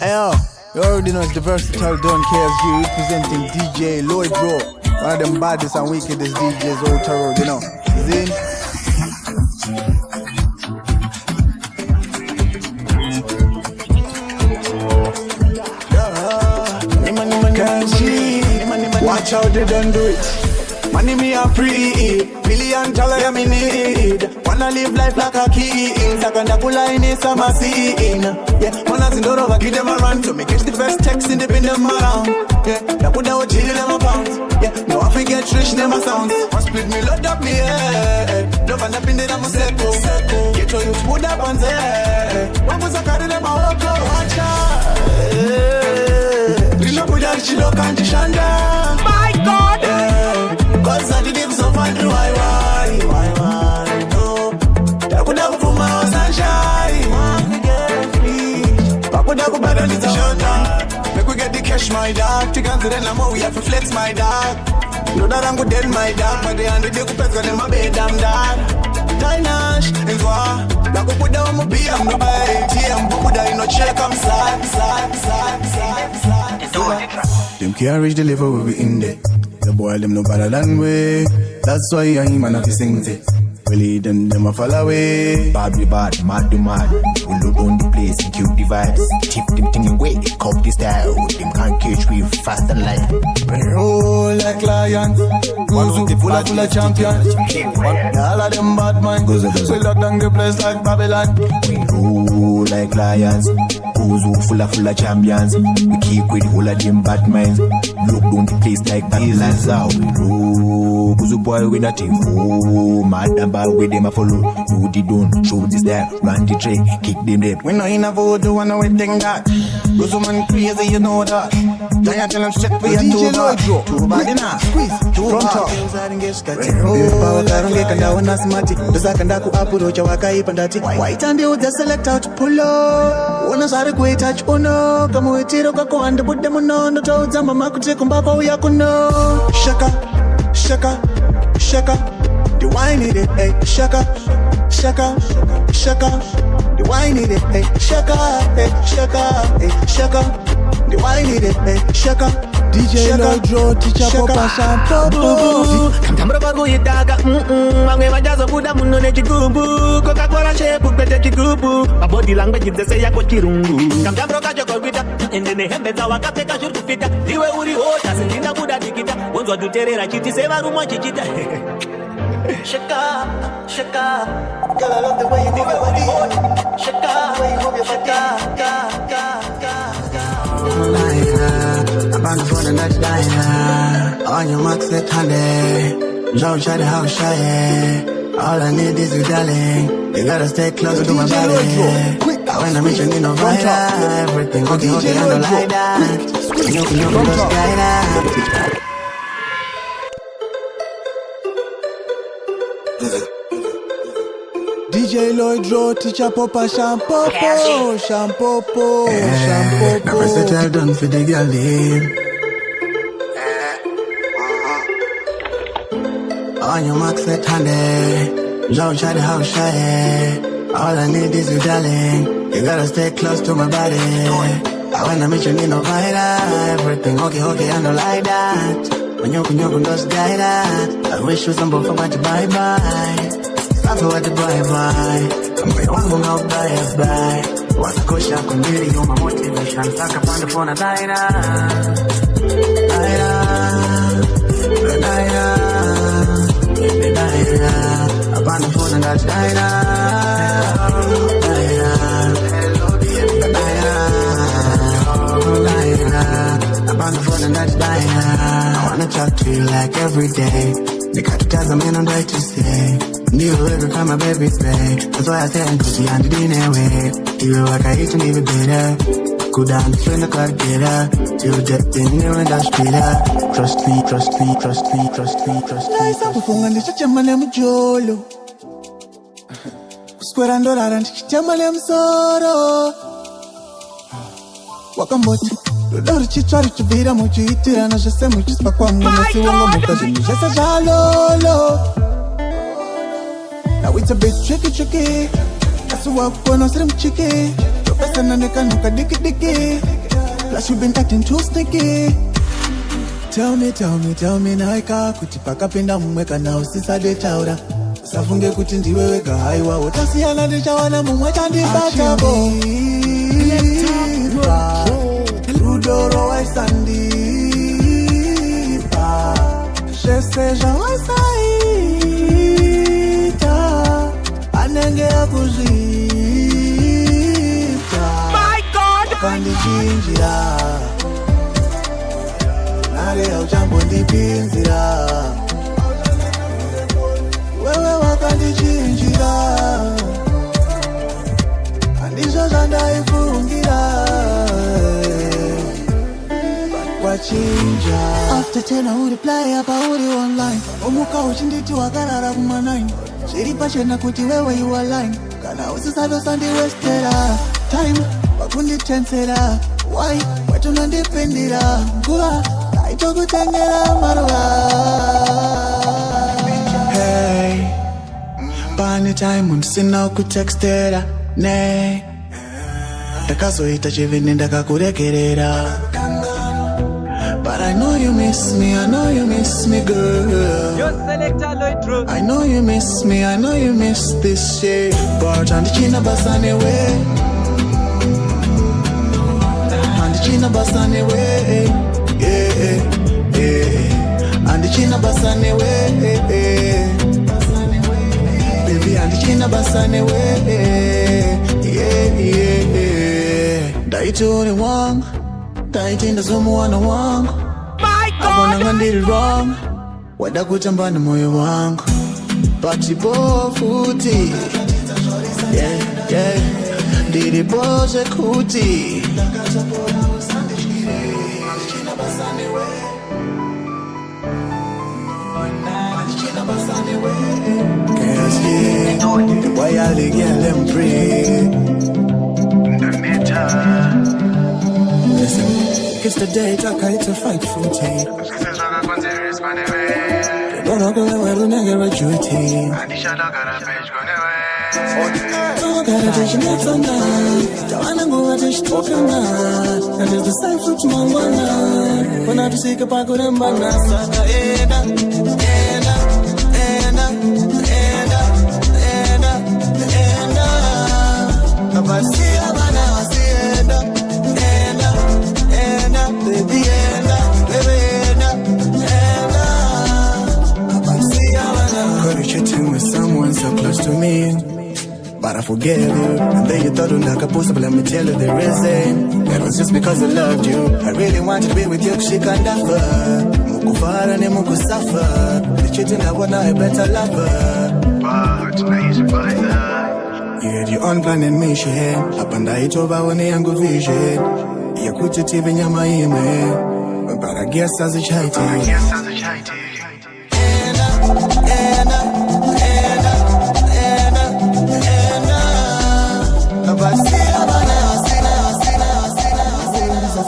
Yo, you already know it's the Versatility on KSG representing DJ Lloyd, bro. One of them baddest and wickedest DJs all terror, you know. Zin. Watch how they done do it. Money me a free, $1,000,000 yeah me need. Wanna live life like a king. Sakanda kula ini sama scene. Yeah, wanna zindoro give them a run. So me catch the first text in the pin them around. Yeah, that put down chill them a pounds. Yeah, no I forget rich them a sounds. One split me load up me head. Love and up in the dam seko. Get your youth put up on there. One was a carry them a walk watch out. Rilo puja chilo kanti shanda. My God. Cause I did it so fun to why, no. That could have put my house and shine. Papa that could bad on the shoulder. Make we get the cash, my dog. Take on to the number, we have to flex, my dog. Know that I'm good dead, my dog. But they under the coupes got in my bed, damn dog. Dinash, and quoi? That could put down my beer, I'm no buy ATM. But put that no check, I'm slide. Them can't reach the level where we in there. The boy them no better than we. That's why I ain't man have to sing it. We lead them a fall away. Bad we bad, mad to mad. We load on the place and cute the vibes. Tip them thing away, cop the style. Them can't catch we fast and light. We roll like lions. Gozo full of champions. All of them bad man. We lock down the place like Babylon. We roll like lions. Gozo full of champions. We keep with the whole of them bad minds. Look down the place like Babylon. How we roll. Gozo boy we nothing. Oh, mad bad with them a follow. Do the don't show this there. Run the track, kick them dead. We know in a voodoo and we think that. Gozo man crazy, you know that. Giant tell them shit for your too bad. Too bad enough. Squeeze. Too hard. White and you just select out pull up. Wanna start a great touch uno. Come with it, go and put them on the toes. I'm a makuche kumbako yakuno. Shaka. The wine need it, hey, shaka. The wine need it, hey, shaka. The wine need it, hey, shaka. DJ Lloyd, teacher Papa Shampoo. Kamtambra bago yitaga, Mangwe majazo buda muno ne chigubu. Coca-Cola shape pete chigubu. My body language is the say yako chirungu. Kamtambra kajo korita, endene hembeza wakate kashuru fita. Diwe uri hota, sindina buda dikita. Wanzwa duterera chiti seva rumo chichita. Shaka, girl, I love the way you move your body. Shaka, way you move your body. I'm on the phone and that's dying. On your mark, set handy. Don't try the house shy. All I need is you, darling. You gotta stay close to my body. When I'm reaching in no fighter, everything okay, I don't like that. You can just guide that. DJ Lloyd, teacher Papa Shampoo. Now versatile done for the girl name. On your mark, set handy. Don't try the house shy. All I need is you, darling. You gotta stay close to my body. When I'm reaching in no fighter, everything okay, I don't like that. When you can just guide that. I wish you some both for what you bye-bye. Stop for what you bye-bye. I'm going to go bye-bye. What's the question? I'm really on my motivation. Stuck up on the phone, up on the phone and that's up on the phone and that's dying. I wanna talk to you like every day. They got to tell them and I'm right to say. You every time my baby say. That's why I say I'm good and it in a way. You work I eat and even better. Go down the train the car better. Till that thing you and that's better. Trust me. Kufunga ndichichamale mjolo. Square and dollar and chichamale msoro. Wakamboti. Lodori chichari chubira muchiitira na jese muchispa kwa mwemesi wango mukazi nijese jalolo. Now it's a bit tricky. That's why I'm going to see them chicky. Pesa na neka nuka diki. Plus you've been acting too sneaky. Tell me naika kuti pakapinda mumweka na usisade taura. Usafunge kuti ndiwe wega haiwa utasiyana ndichawana mumwe chandibata bo. Rudoro waisandipa. Sheseja wasaita. Anenge akuzita. My God! Wakandichinjira. Nare auchambo ndipinzira. Wewe wakandichinjira. Andizvo zvandaifungira. Wachinja. After 10 I would reply up, I would online. Omuka uchinditi wakarara kuma 9. Shiri pachena kuti wewe you align. Kana usisado sandi westera. Time, wakundi tensera. Why? Watu nandipindira. Nguwa, naitoku tengera marwa. Hey, bani time undisina ukutextera. Nay, ndakazoita chivini ndakakurekerera. But I know you miss me, girl. Your selector Lloyd. I know you miss me, I know you miss this shit. But andichina basane we. Andichina basane we. Yeah, yeah. Andichina basane we. Baby, andichina basane we. Yeah, yeah. Daituri wang. Daitinda someone wang. My Abona God! ngandiri wrong. Wada kutambana moyo wangu. Bati bofuti. Yeah, yeah. Diri boze kuti. KSG. The boy I get them free. Listen, it's the day it's a fight for team. Don't go where you never duty. Gotta take your next on that. Don't go at this talking that. And there's the same fruit man one. When I just take a pack of them bananas. With someone so close to me, but I forgave you. And then you thought it like a post, but let me tell you the reason. It was just because I loved you. I really wanted to be with you, cause she can't offer. Mukufara ne mukusuffer. The cheating I want a better lover. But now you survive that. You had your own plan and mission. Up and I over when I am vision. You could you TV in my email. But I guess as a child.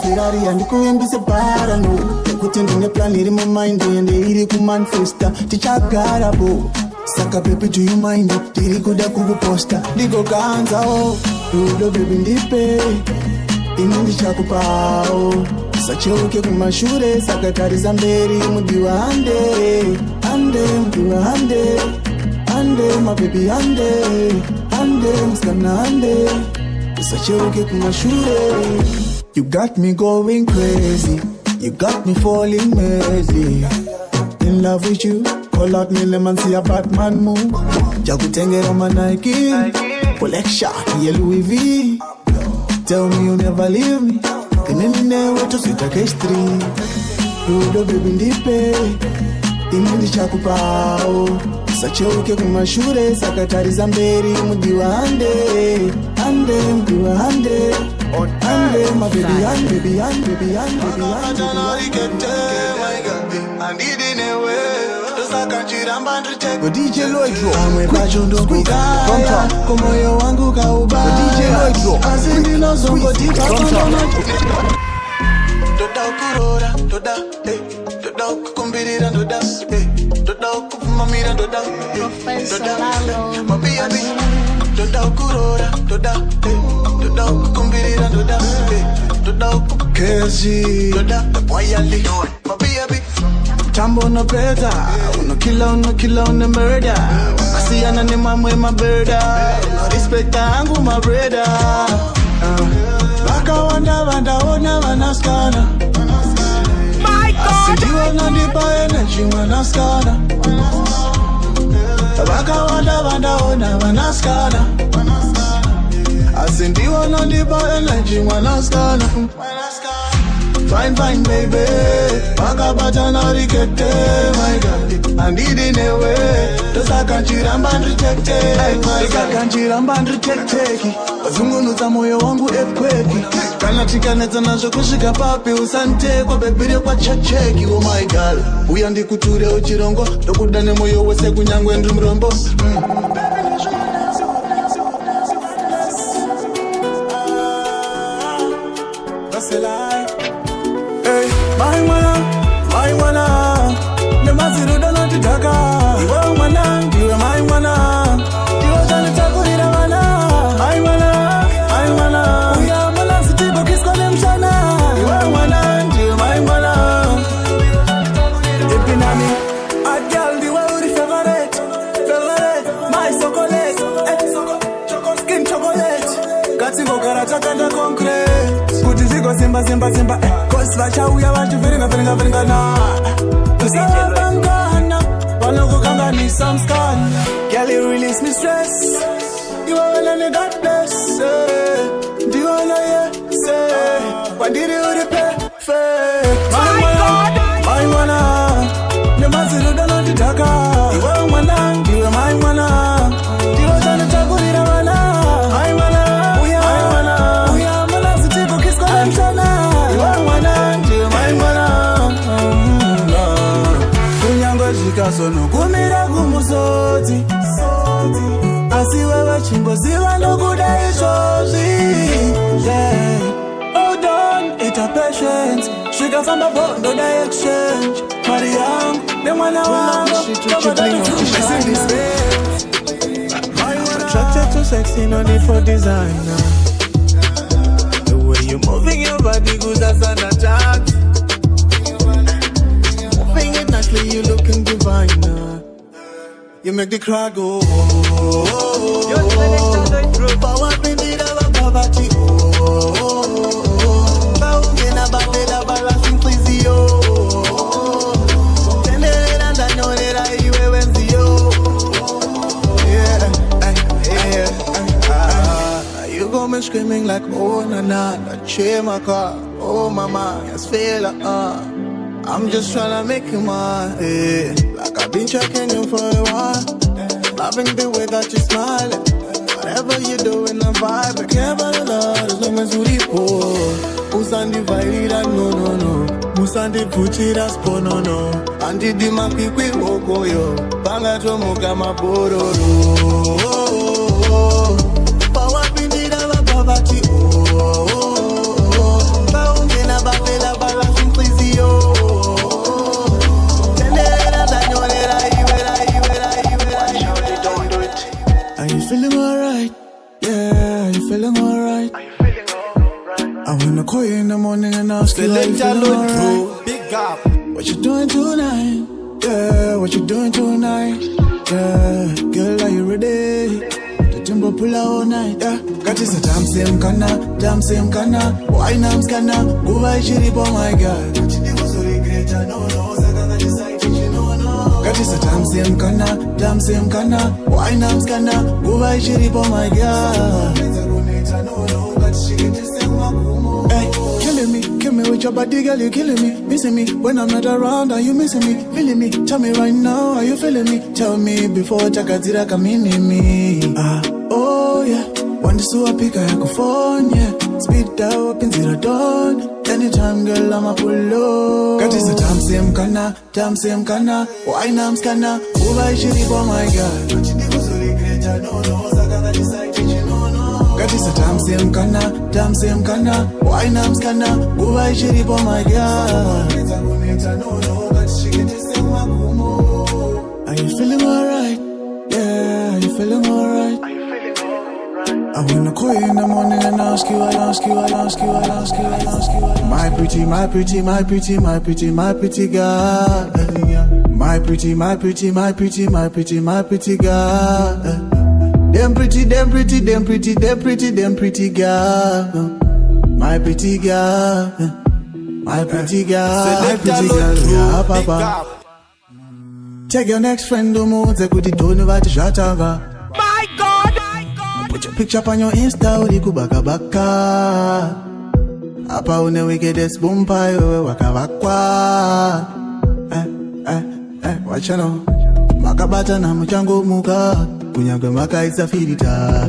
Ferrari and kuembise parano kuti ndine plan iri mu mind ende iri ku manifesta tichagara bo saka baby do you mind tiri kuda kukuposta ndiko kanza oh rudo baby ndipe ini ndichakupao sacheuke kumashure saka tariza mberi mudiwa ande my baby ande muskana ande sacheuke kumashure. You got me going crazy. You got me falling madly. In love with you. Call out me lemon, see a Batman move. Jakutengera my Nike. Collection, yeah Louis V. Tell me you never leave me. In any way to sit a K3. Rudo baby ndipe. Imindi chakupao. Sacheuke kumashure. Sakatariza mberi mudiwa ande mudiwa ande. Ande, my baby, baby. I need in a way. DJ Lloyd I'm a bajondo kukaya Como yo wangu kaubaya DJ Lloyd Azindi no zongo tika Doda ukurora, doda ukukumbirira, doda ukupumamira, doda mabiyabi Doda ukurora, doda ukukumbirira, doda KSG. The boy I live, my baby. Tambo no better, uno killer, uno murder. I see an animal with my brother. No respect angu my brother. Baka wanda ona wanaskana. My God! I see you on the energy wanaskana. Baka wanda ona wanaskana. I see you on the energy wanaskana. Fine, baby. Baka bata na rikete, my God. I need in a way. Does I can't cheat and ban rejected. I can't cheat and ban rejected. Wazungu nuta moyo wangu earthquake. Kana tikaneta nazo kushika papi usante kwa bebire kwa chacheki. Oh my God. Uyandi kuture uchirongo. Dokudane moyo wese kunyangwe ndumrombo. That's a lie. Hey, my wanna. The maziru don't to taka. You are wanna, you are my wanna. You are trying to talk with it, I wanna. We are wanna, city book is called them shana. You are wanna, you are my wanna. Epinami, a girl, you are the favorite. My chocolate, skin chocolate. Katingo karata kanda concrete. Simba, cause vacha uya vantu veringa na. Tusala bangana, wanoku kanga ni samskana. Girl, you release me stress. You are when I got blessed. Do you wanna say? When did you the perfect? My wanna. The maziru don't know the taka. You are wanna, you are my wanna. You are trying to talk with it, I wanna. Sono kumira kumusoti asiwewe chimbo ziwa no kuda ishozi. Yeah, hold on, it's a patience. She got from the bondo the exchange. Mariam, the one I want. Attracted to sexy, no need for designer. The way you moving your body good as an attack. You looking divine now. You make the crowd go. You're the next time through. Power in the poverty. Bound in a battle of balancing please you. Tend it and I know that I will see you. Yeah. You go me screaming like oh na na. I cheer my car. Oh mama, yes feel I'm just tryna make you mine, yeah. Like I've been checking you for a while. Loving the way that you smiling. Whatever you doing, I'm vibing. Care about a lot as long as you report. Musandi vaira, no. Musandi puchira spo, no. Andi di makikwi woko yo. Panga chomo kama bororo. Power pindi da va poverty, Bound in a battle, balancing please yo. Are you feeling alright? Yeah, are you feeling alright? I wanna call you in the morning and ask you, are you feeling alright? Big up. What you doing tonight? Yeah, what you doing tonight? Yeah, girl, are you ready? The jumbo pull out all night, yeah. Got this a damn same kana. Why name's kana? Go by shitty, oh my God. Got this a damn same kana. Why name's kana? Go by shitty, oh my God. Hey, kill me with your body, girl, you killing me. Missing me when I'm not around, are you missing me? Feeling me, tell me right now, are you feeling me? Tell me before Chakatira come in me. Oh yeah, want to see a pick I phone, yeah. Speed up in 0 dawn. Anytime, girl, I'm a pull up. Got this a damn same kana. Why name's kana? Who by shitty, oh my God. Got this a damn same kana. Why name's kana? Who by shitty, oh my God. Are you feeling alright? Yeah, are you feeling alright? I wanna call you in the morning and ask you. My pretty girl. My pretty girl. Them pretty girl. My pretty girl. Yeah, papa. Take your next friend, do more. Take with the tone of the shatava. My God! Put your picture up on your Insta, uri kubaka baka. Apa une wickedest bumpai, waka wakwa. Watch you know. Makabata na mchango muka. Kunyaga maka isafirita.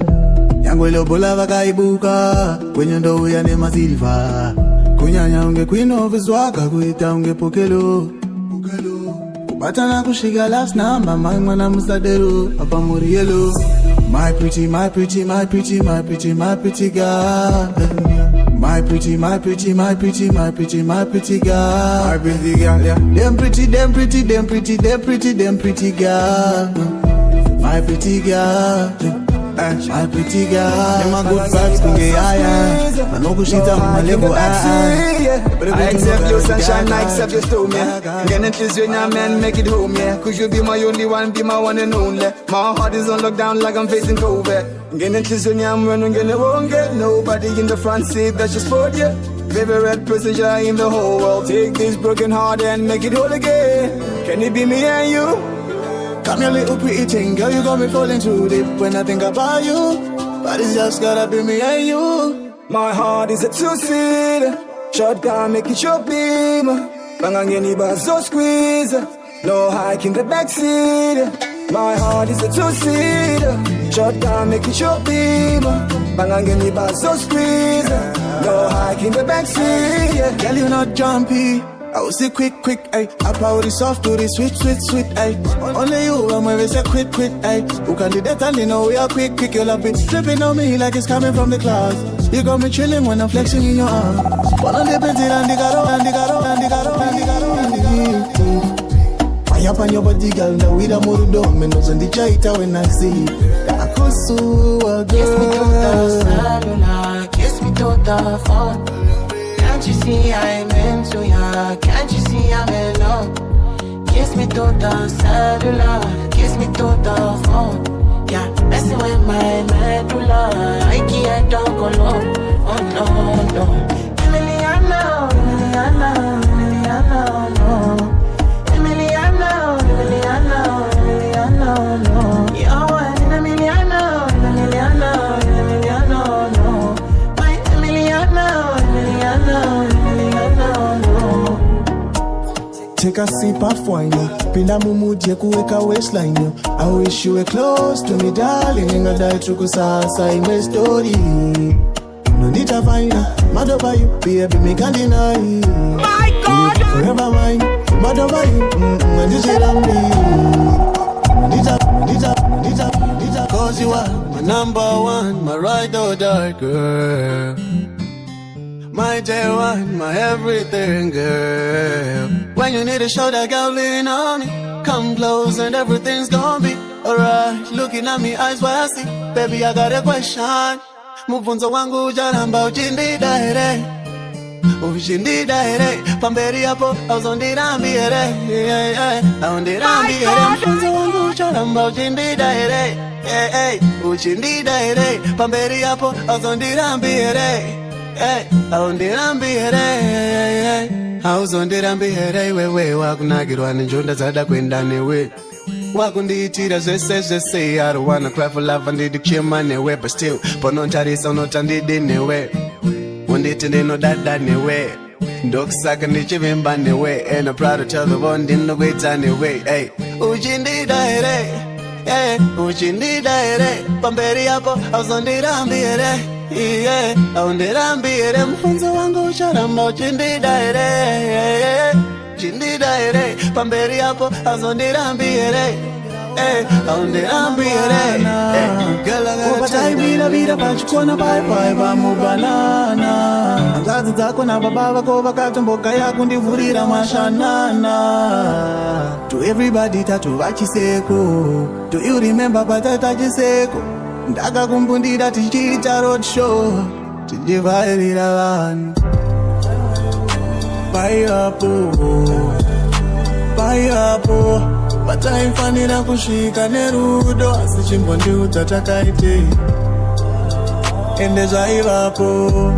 Yango ilo bola waka ibuka. Kwenye ndo ya nema zirifa. Kunyanya unge queen of his waka. Kuita unge pokelo. Kubata na kushiga last number. Mangwana musadero. Apa murielo. My pretty girl. My pretty girl. My pretty girl, yeah. Them pretty girl. My pretty girl. My pretty girl. Them a good vibes, kunge yeah. I know kushita mama lego I accept your sunshine, I accept your storm, yeah. Get into you now, man, make it home, yeah. Cause you be my only one, be my one and only. My heart is on lockdown like I'm facing COVID. Get into you now, I'm running, won't get nobody in the front seat, that's just for you. Favorite passenger in the whole world. Take this broken heart and make it whole again. Can it be me and you? Come here, little pretty thing, girl, you got me falling too deep when I think about you. But it's just gotta be me and you. My heart is a two-seater. Shotgun, make it your beam. Bangangeni bazo squeeze. No hike in the backseat. My heart is a two-seater. Shotgun, make it your beam. Bangangeni bazo squeeze. No hike in the backseat. Girl, you not jumpy. I will say quick, ayy. I power the soft to the sweet, ayy. Only you, I'm always say quit, ayy. Who can do that and they know we are quick. Your love it flipping on me like it's coming from the clouds. You got me chilling when I'm flexing in your arm. One on the pencil and the garo. Fire up on your body, girl, now with a murudo. Me knows on the chaita when I see that Akusu, a girl. Kiss me to the phone. Can't you see I'm into ya? Can't you see I'm in love? Kiss me to the cellular. Kiss me to the phone. Yeah, messing with my medulla. I can't talk alone. Oh no, no. Emiliano, no. Emiliano, no. You're one in Emiliano, no. My Emiliano, no. Take a sip of wine, pinda mumuje kuweka waistline. I wish you were close to me, darling. Inga die truku sasa ime story. No need to find mad over you, baby, me can't deny. My God! Forever mine, mad over you, and this is on me. Nita, cause you are my number one, my ride or die girl. My day one, my everything, girl. When you need a shoulder, girl, lean on me. Come close and everything's gonna be alright. Looking at me, eyes where I see. Baby, I got a question. Mufunzo wangu jaramba uchindida here. Uchindida here. Pamberi hapo, auzondira here. Aundira here. Mufunzo wangu jaramba uchindida here. Uchindida here. Pamberi hapo, auzondira here. Auzondirambihere wewe wakunagirwa nenjonda dzada kwenda newe wakundiitira zvese I don't wanna cry for love andidi kuchema newe but still ponontarisa unotandidi newe unditi ndinodada newe ndokusaka ndichivimba newe and I'm proud to tell the one ndinokuita newe uchindida here pamberi yapo auzondirambihere aundirambire mfunzo wangu ucharamba uchindida here pamberi yapo auzondirambire aundirambire ubataibira pachikona pai vamubanana angazi dzako nababa vako vakatomboka yakundivhurira mashanana. To everybody tatu vachiseko. Do you remember patata chiseko? ndakakumbundira tichiita road show tichivhairira vanhu paiyapo pataifanira kusvika nerudo asi chimbondiudza takaitei ende zvaivapo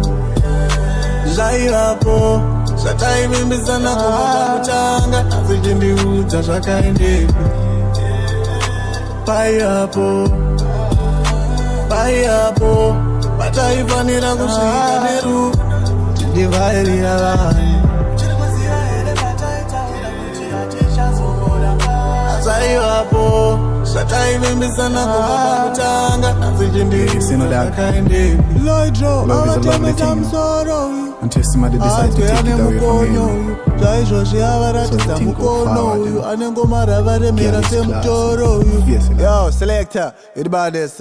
zvataivimbisana kubva pakutanga asi chindiudza zvakaendepi paiyapo pataifanira kusvika nerudo tichivhairira vanhu zvaivapo zvataivimbisana kubva pakutanga asi chindiudza zvakaendepi Lloyd, love is a lovely thing until somebody decides to take it away from you. zvaizvozvi avaratidza mukono uyu anengomarava remera semutoro uyu. Yo, selector, it bad this,